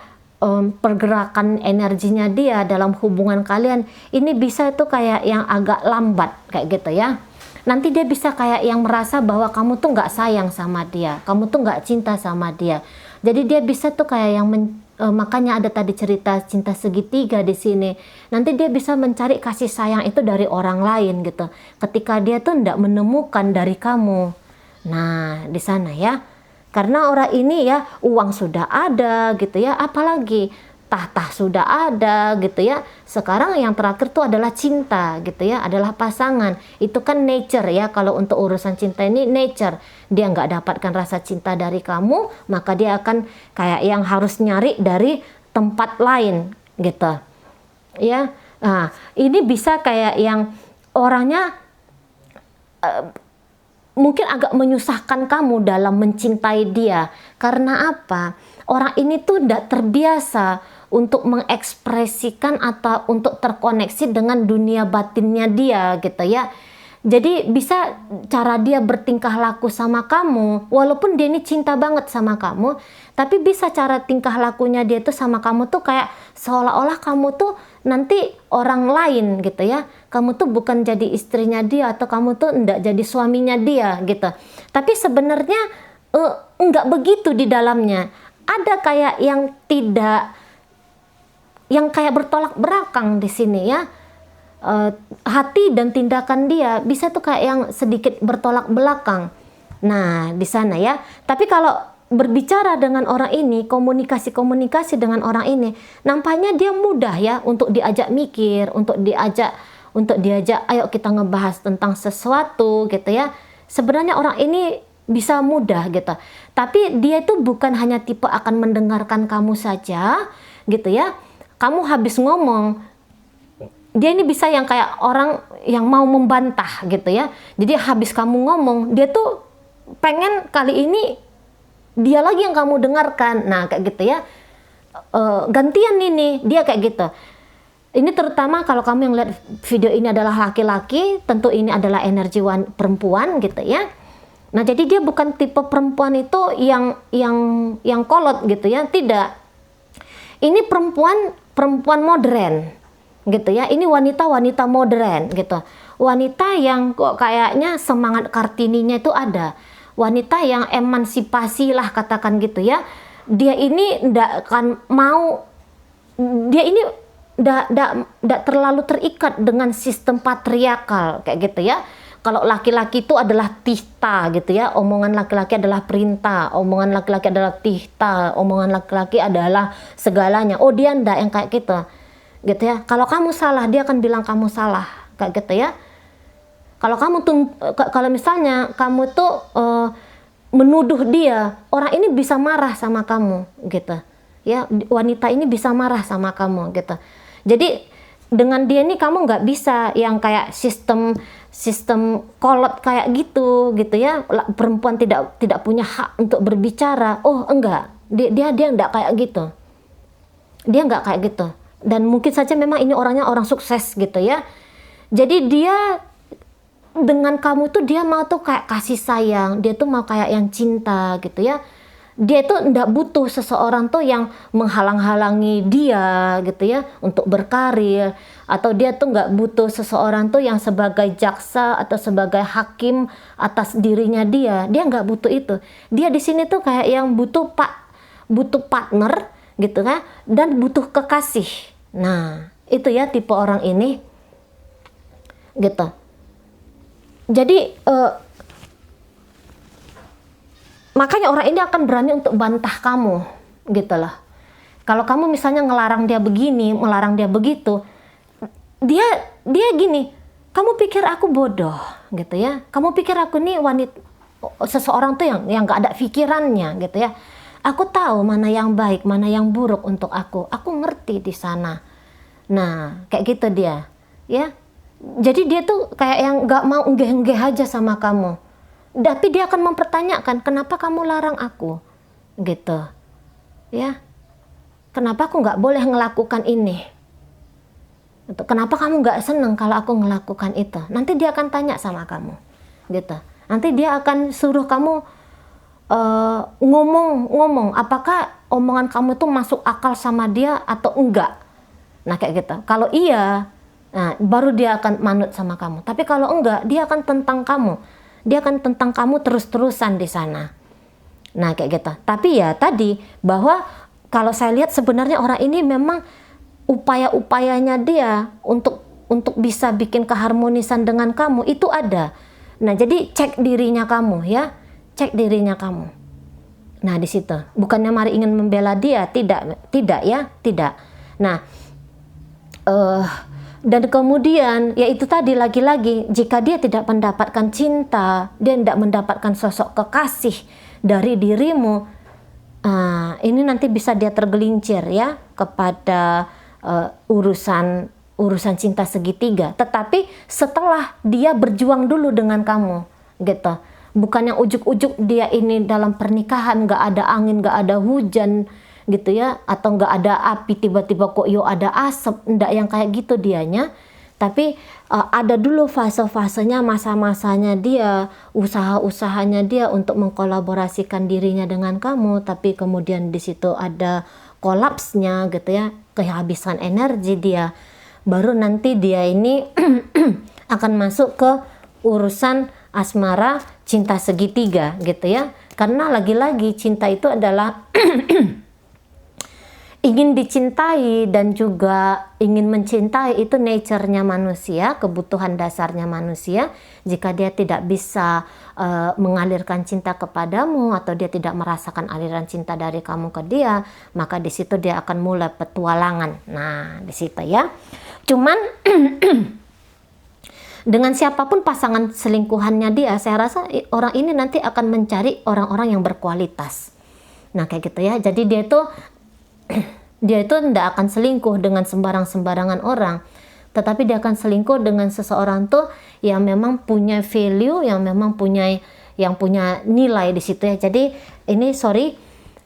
Speaker 1: pergerakan energinya dia dalam hubungan kalian ini bisa itu kayak yang agak lambat kayak gitu ya. Nanti dia bisa kayak yang merasa bahwa kamu tuh nggak sayang sama dia, kamu tuh nggak cinta sama dia. Jadi dia bisa tuh kayak yang makanya ada tadi cerita cinta segitiga di sini. Nanti dia bisa mencari kasih sayang itu dari orang lain gitu. Ketika dia tuh nggak menemukan dari kamu. Nah di sana ya. Karena orang ini ya uang sudah ada gitu ya, apalagi tahta sudah ada gitu ya. Sekarang yang terakhir tuh adalah cinta gitu ya, adalah pasangan. Itu kan nature ya, kalau untuk urusan cinta ini nature. Dia nggak dapatkan rasa cinta dari kamu, maka dia akan kayak yang harus nyari dari tempat lain gitu ya. Nah ini bisa kayak yang orangnya mungkin agak menyusahkan kamu dalam mencintai dia. Karena apa? Orang ini tuh tidak terbiasa untuk mengekspresikan atau untuk terkoneksi dengan dunia batinnya dia gitu ya. Jadi bisa cara dia bertingkah laku sama kamu, walaupun dia ini cinta banget sama kamu, tapi bisa cara tingkah lakunya dia tuh sama kamu tuh kayak seolah-olah kamu tuh nanti orang lain gitu ya. Kamu tuh bukan jadi istrinya dia, atau kamu tuh enggak jadi suaminya dia gitu. Tapi sebenarnya enggak begitu di dalamnya. Ada kayak yang tidak, yang kayak bertolak belakang di sini ya. Hati dan tindakan dia bisa tuh kayak yang sedikit bertolak belakang. Nah di sana ya. Tapi kalau berbicara dengan orang ini, komunikasi dengan orang ini, nampaknya dia mudah ya untuk diajak mikir, untuk diajak, ayo kita ngebahas tentang sesuatu gitu ya. Sebenarnya orang ini bisa mudah gitu. Tapi dia itu bukan hanya tipe akan mendengarkan kamu saja gitu ya. Kamu habis ngomong, dia ini bisa yang kayak orang yang mau membantah gitu ya. Jadi habis kamu ngomong, dia tuh pengen kali ini dia lagi yang kamu dengarkan. Nah kayak gitu ya. Gantian ini dia kayak gitu. Ini terutama kalau kamu yang lihat video ini adalah laki-laki, tentu ini adalah energi perempuan gitu ya. Nah jadi dia bukan tipe perempuan itu yang kolot gitu ya. Tidak. Ini perempuan modern gitu ya. Ini wanita modern gitu. Wanita yang kok kayaknya semangat Kartininya itu ada. Wanita yang emansipasi lah katakan gitu ya. Dia ini ndak akan mau, dia ini ndak terlalu terikat dengan sistem patriarkal kayak gitu ya. Kalau laki-laki itu adalah tihta gitu ya. Omongan laki-laki adalah perintah, omongan laki-laki adalah tihta, omongan laki-laki adalah segalanya. Oh dia ndak yang kayak gitu. Gitu ya. Kalau kamu salah, dia akan bilang kamu salah kayak gitu ya. Kalau kalau misalnya kamu tuh menuduh dia, orang ini bisa marah sama kamu gitu ya. Wanita ini bisa marah sama kamu gitu. Jadi dengan dia ini kamu nggak bisa yang kayak sistem kolot kayak gitu ya. Perempuan tidak punya hak untuk berbicara. Oh enggak, dia enggak kayak gitu. Dia enggak kayak gitu. Dan mungkin saja memang ini orangnya orang sukses gitu ya. Jadi dia dengan kamu tuh dia mau tuh kayak kasih sayang, dia tuh mau kayak yang cinta gitu ya. dia itu ndak butuh seseorang tuh yang menghalang-halangi dia gitu ya untuk berkarir, atau dia tuh nggak butuh seseorang tuh yang sebagai jaksa atau sebagai hakim atas dirinya dia nggak butuh itu. Dia di sini tuh kayak yang butuh partner gitu kan, dan butuh kekasih. Nah itu ya tipe orang ini gitu. Jadi makanya orang ini akan berani untuk bantah kamu gitu loh. Kalau kamu misalnya ngelarang dia begini, melarang dia begitu, dia gini, kamu pikir aku bodoh gitu ya, kamu pikir aku nih seseorang tuh yang gak ada pikirannya gitu ya. Aku tahu mana yang baik, mana yang buruk untuk aku ngerti di sana. Nah kayak gitu dia ya. Jadi dia tuh kayak yang gak mau enggeh-enggeh aja sama kamu, tapi dia akan mempertanyakan, kenapa kamu larang aku gitu ya, kenapa aku nggak boleh ngelakukan ini, kenapa kamu nggak seneng kalau aku ngelakukan itu. Nanti dia akan tanya sama kamu gitu, nanti dia akan suruh kamu ngomong apakah omongan kamu tuh masuk akal sama dia atau enggak. Nah kayak gitu, kalau iya, nah baru dia akan manut sama kamu. Tapi kalau enggak, dia akan tentang kamu. Dia akan tentang kamu terus-terusan di sana. Nah kayak gitu. Tapi ya tadi bahwa kalau saya lihat sebenarnya orang ini memang upaya-upayanya dia untuk bisa bikin keharmonisan dengan kamu itu ada. Nah jadi cek dirinya kamu ya, cek dirinya kamu. Nah di situ. Bukannya Mari ingin membela dia, tidak ya, tidak. Nah dan kemudian yaitu tadi lagi-lagi, jika dia tidak mendapatkan cinta, dia tidak mendapatkan sosok kekasih dari dirimu, ini nanti bisa dia tergelincir ya kepada urusan cinta segitiga. Tetapi setelah dia berjuang dulu dengan kamu gitu, bukan yang ujuk-ujuk dia ini dalam pernikahan nggak ada angin, nggak ada hujan gitu ya, atau nggak ada api tiba-tiba kok yo ada asap, ndak yang kayak gitu dianya. Tapi ada dulu fase-fasenya, masa-masanya dia, usaha-usahanya dia untuk mengkolaborasikan dirinya dengan kamu, tapi kemudian di situ ada kolapsnya gitu ya, kehabisan energi dia. Baru nanti dia ini akan masuk ke urusan asmara cinta segitiga gitu ya. Karena lagi-lagi cinta itu adalah ingin dicintai dan juga ingin mencintai, itu nature-nya manusia, kebutuhan dasarnya manusia. Jika dia tidak bisa mengalirkan cinta kepadamu, atau dia tidak merasakan aliran cinta dari kamu ke dia, maka di situ dia akan mulai petualangan. Nah, di situ ya. Cuman dengan siapapun pasangan selingkuhannya dia, saya rasa orang ini nanti akan mencari orang-orang yang berkualitas. Nah, kayak gitu ya. Jadi dia itu tidak akan selingkuh dengan sembarangan orang, tetapi dia akan selingkuh dengan seseorang tuh yang memang punya value, yang memang punya nilai di situ ya. Jadi ini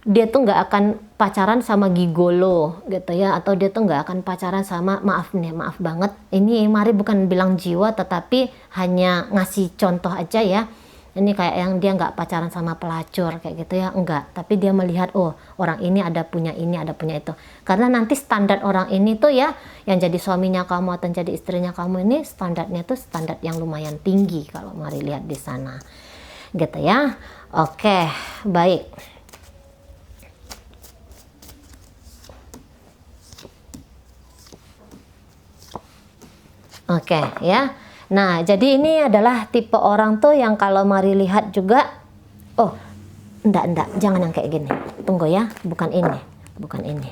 Speaker 1: dia tuh nggak akan pacaran sama gigolo gitu ya, atau dia tuh nggak akan pacaran sama, maaf banget, ini Mari bukan bilang jiwa, tetapi hanya ngasih contoh aja ya. Ini kayak yang dia nggak pacaran sama pelacur kayak gitu ya, enggak. Tapi dia melihat, oh orang ini ada punya ini, ada punya itu. Karena nanti standar orang ini tuh ya, yang jadi suaminya kamu atau jadi istrinya kamu ini, standarnya tuh standar yang lumayan tinggi kalau Mari lihat di sana. Gitu ya. Oke, baik. Oke ya. Nah, jadi ini adalah tipe orang tuh yang kalau Mari lihat juga, oh, enggak, jangan yang kayak gini. Tunggu ya, bukan ini.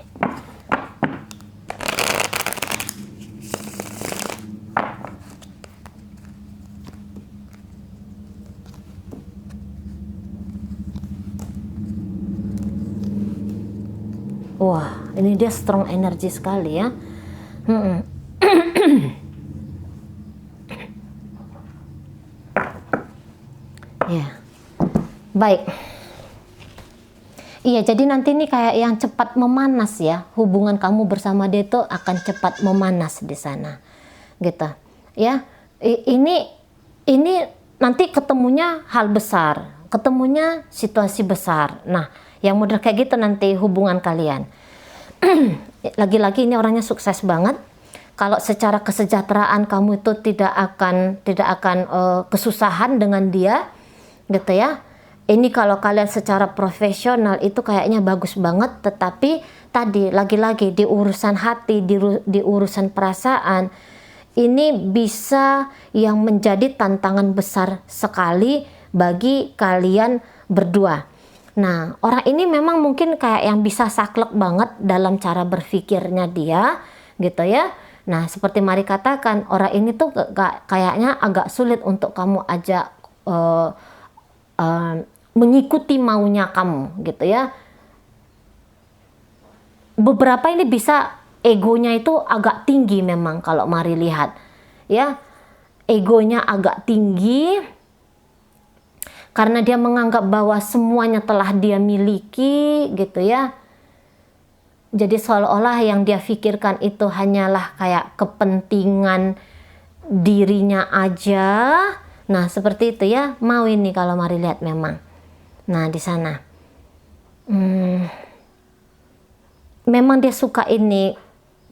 Speaker 1: Wah, ini dia strong energy sekali ya. Ya, baik. Iya, jadi nanti ini kayak yang cepat memanas ya. Hubungan kamu bersama dia itu akan cepat memanas di sana, gitu. Ya, ini nanti ketemunya hal besar, ketemunya situasi besar. Nah, yang model kayak gitu nanti hubungan kalian. Lagi-lagi ini orangnya sukses banget. Kalau secara kesejahteraan kamu itu tidak akan kesusahan dengan dia, gitu ya. Ini kalau kalian secara profesional itu kayaknya bagus banget, tetapi tadi lagi-lagi di urusan hati, di urusan perasaan, ini bisa yang menjadi tantangan besar sekali bagi kalian berdua. Nah, orang ini memang mungkin kayak yang bisa saklek banget dalam cara berpikirnya dia, gitu ya. Nah, seperti Mari katakan, orang ini tuh kayaknya agak sulit untuk kamu ajak mengikuti maunya kamu, gitu ya. Beberapa ini bisa egonya itu agak tinggi memang kalau Mari lihat, ya. Egonya agak tinggi karena dia menganggap bahwa semuanya telah dia miliki, gitu ya. Jadi seolah-olah yang dia pikirkan itu hanyalah kayak kepentingan dirinya aja. Nah, seperti itu ya. Mau ini kalau Mari lihat memang. Nah, di sana. Memang dia suka ini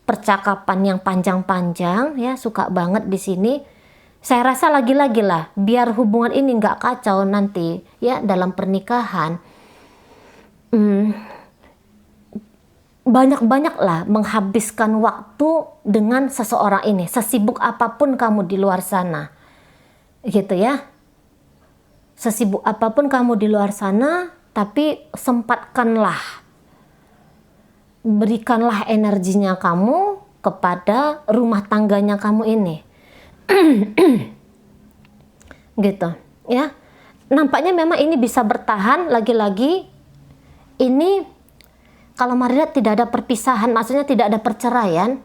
Speaker 1: percakapan yang panjang-panjang ya, suka banget di sini. Saya rasa lagi-lagi lah, biar hubungan ini nggak kacau nanti ya dalam pernikahan. Banyak-banyaklah menghabiskan waktu dengan seseorang ini, sesibuk apapun kamu di luar sana, gitu ya. Sesibuk apapun kamu di luar sana, tapi sempatkanlah, berikanlah energinya kamu kepada rumah tangganya kamu ini. Gitu ya. Nampaknya memang ini bisa bertahan. Lagi-lagi ini kalau Mari lihat tidak ada perpisahan, maksudnya tidak ada perceraian.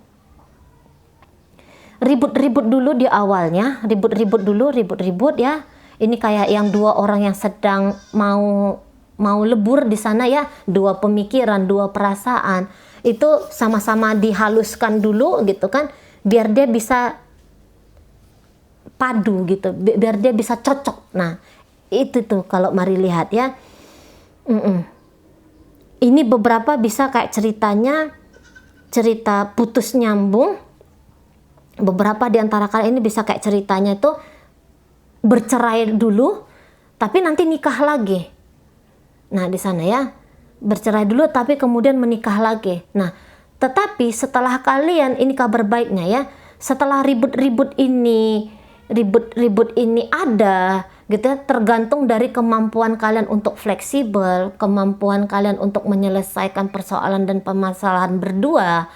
Speaker 1: Ribut-ribut dulu di awalnya, ribut-ribut ya. Ini kayak yang dua orang yang sedang mau lebur di sana ya, dua pemikiran, dua perasaan. Itu sama-sama dihaluskan dulu gitu kan, biar dia bisa padu gitu, biar dia bisa cocok. Nah, itu tuh kalau Mari lihat ya. Ini beberapa bisa kayak ceritanya, cerita putus nyambung. Beberapa di antara kalian ini bisa kayak ceritanya itu bercerai dulu, tapi nanti nikah lagi. Nah, di sana ya, bercerai dulu tapi kemudian menikah lagi. Nah, tetapi setelah kalian, ini kabar baiknya ya, setelah ribut-ribut ini ada, gitu ya, tergantung dari kemampuan kalian untuk fleksibel, kemampuan kalian untuk menyelesaikan persoalan dan permasalahan berdua.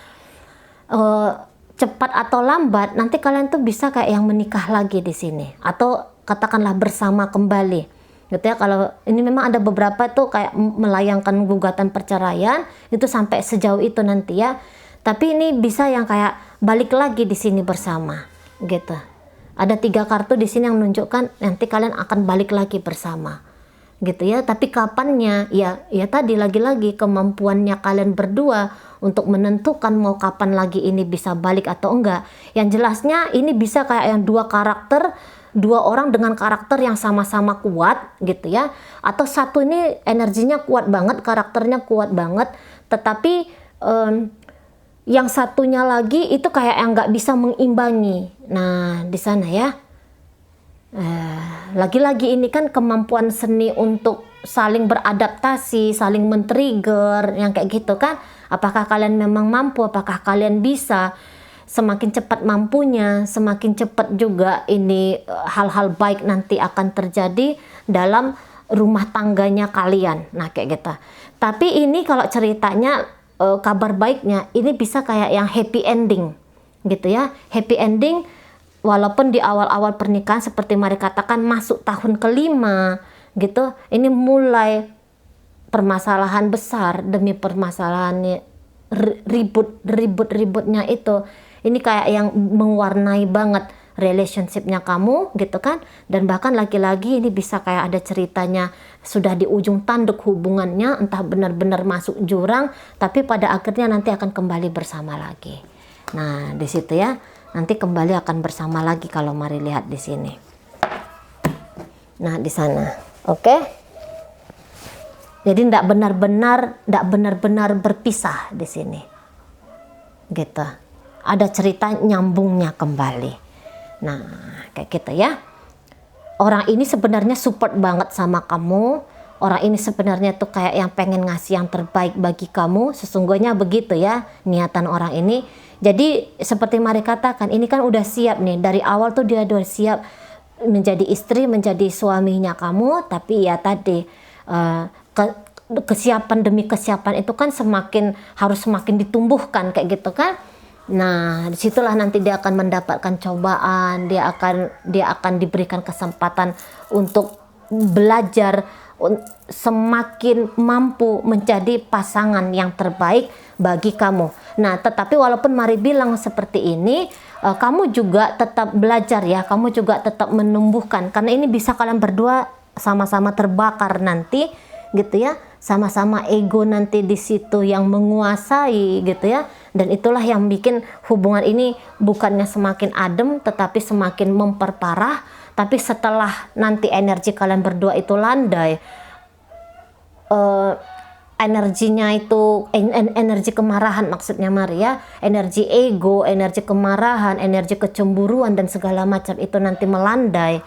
Speaker 1: Cepat atau lambat nanti kalian tuh bisa kayak yang menikah lagi di sini, atau katakanlah bersama kembali, gitu ya. Kalau ini memang ada beberapa tuh kayak melayangkan gugatan perceraian itu sampai sejauh itu nanti ya. Tapi ini bisa yang kayak balik lagi di sini bersama, gitu. Ada 3 kartu di sini yang menunjukkan nanti kalian akan balik lagi bersama, gitu ya. Tapi kapannya ya tadi lagi-lagi kemampuannya kalian berdua untuk menentukan mau kapan lagi ini bisa balik atau enggak. Yang jelasnya ini bisa kayak yang 2 karakter, 2 orang dengan karakter yang sama-sama kuat, gitu ya. Atau satu ini energinya kuat banget, karakternya kuat banget, tetapi yang satunya lagi itu kayak yang nggak bisa mengimbangi. Nah, di sana ya. Lagi-lagi ini kan kemampuan seni untuk saling beradaptasi, saling men-trigger, yang kayak gitu kan. Apakah kalian memang mampu, apakah kalian bisa. Semakin cepat mampunya, semakin cepat juga ini hal-hal baik nanti akan terjadi dalam rumah tangganya kalian. Nah, kayak gitu. Tapi ini kalau ceritanya, kabar baiknya ini bisa kayak yang happy ending, gitu ya. Happy ending walaupun di awal-awal pernikahan seperti Mari katakan masuk tahun ke-5 gitu, ini mulai permasalahan besar demi permasalahan ributnya itu. Ini kayak yang mewarnai banget relationshipnya kamu, gitu kan. Dan bahkan lagi-lagi ini bisa kayak ada ceritanya sudah di ujung tanduk hubungannya, entah benar-benar masuk jurang, tapi pada akhirnya nanti akan kembali bersama lagi. Nah, di situ ya, nanti kembali akan bersama lagi kalau Mari lihat di sini. Nah, di sana. Oke. Jadi tidak benar-benar berpisah di sini. Gitu. Ada cerita nyambungnya kembali. Nah, kayak gitu ya. Orang ini sebenarnya support banget sama kamu. Orang ini sebenarnya tuh kayak yang pengen ngasih yang terbaik bagi kamu. Sesungguhnya begitu ya niatan orang ini. Jadi seperti Mari katakan, ini kan udah siap nih. Dari awal tuh dia udah siap menjadi istri, menjadi suaminya kamu. Tapi ya tadi kesiapan demi kesiapan itu kan harus semakin ditumbuhkan kayak gitu kan. Nah, disitulah nanti dia akan mendapatkan cobaan, dia akan diberikan kesempatan untuk belajar, semakin mampu menjadi pasangan yang terbaik bagi kamu. Nah, tetapi walaupun Mari bilang seperti ini, kamu juga tetap belajar ya, kamu juga tetap menumbuhkan, karena ini bisa kalian berdua sama-sama terbakar nanti, gitu ya, sama-sama ego nanti di situ yang menguasai gitu ya, dan itulah yang bikin hubungan ini bukannya semakin adem tetapi semakin memperparah. Tapi setelah nanti energi kalian berdua itu landai, energinya itu energi kemarahan maksudnya Maria, energi ego, energi kemarahan, energi kecemburuan dan segala macam itu nanti melandai.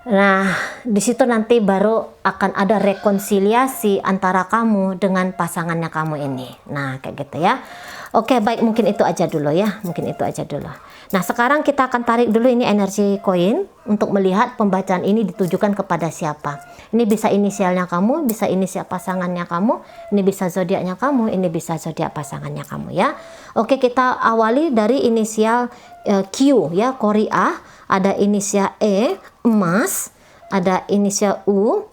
Speaker 1: Nah, di situ nanti baru akan ada rekonsiliasi antara kamu dengan pasangannya kamu ini. Nah, kayak gitu ya. Oke, baik, mungkin itu aja dulu ya. Mungkin itu aja dulu. Nah, sekarang kita akan tarik dulu ini energi koin untuk melihat pembacaan ini ditujukan kepada siapa. Ini bisa inisialnya kamu, bisa inisial pasangannya kamu, ini bisa zodiaknya kamu, ini bisa zodiak pasangannya kamu ya. Oke, kita awali dari inisial Q ya, Korea. Ada inisial E, emas, ada inisial U,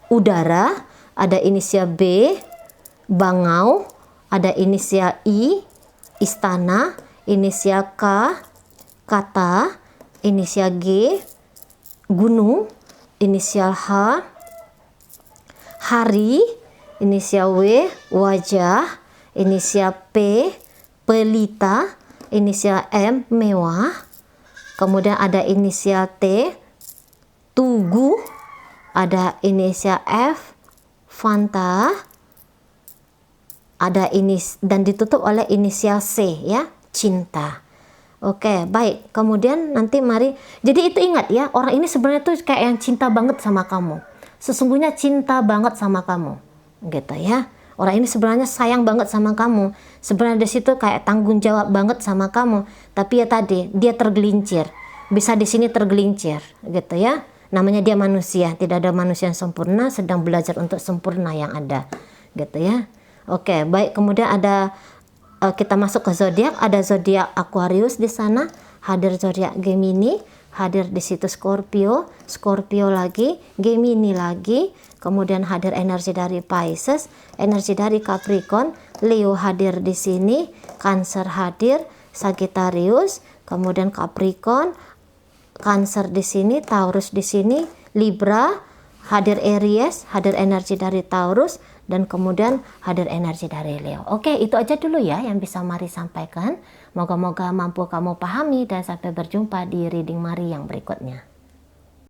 Speaker 1: udara, ada inisial B, bangau, ada inisial I, istana, inisial K, kata, inisial G, gunung, inisial H, hari, inisial W, wajah, inisial P, pelita, inisial M, mewah. Kemudian ada inisial T, tugu, ada inisial F, Fanta, ada dan ditutup oleh inisial C ya, cinta. Oke, baik. Kemudian nanti Mari, jadi itu ingat ya, orang ini sebenarnya tuh kayak yang cinta banget sama kamu. Sesungguhnya cinta banget sama kamu, gitu ya. Orang ini sebenarnya sayang banget sama kamu. Sebenarnya di situ kayak tanggung jawab banget sama kamu. Tapi ya tadi dia tergelincir. Bisa di sini tergelincir, gitu ya. Namanya dia manusia. Tidak ada manusia yang sempurna. Sedang belajar untuk sempurna yang ada, gitu ya. Oke, baik. Kemudian ada kita masuk ke zodiak. Ada zodiak Aquarius di sana. Hadir zodiak Gemini. Hadir di situ Scorpio. Scorpio lagi. Gemini lagi. Kemudian hadir energi dari Pisces, energi dari Capricorn, Leo hadir di sini, Cancer hadir, Sagittarius, kemudian Capricorn, Cancer di sini, Taurus di sini, Libra, hadir Aries, hadir energi dari Taurus, dan kemudian hadir energi dari Leo. Oke, itu aja dulu ya yang bisa Mari sampaikan. Moga-moga mampu kamu pahami dan sampai berjumpa di reading Mari yang berikutnya.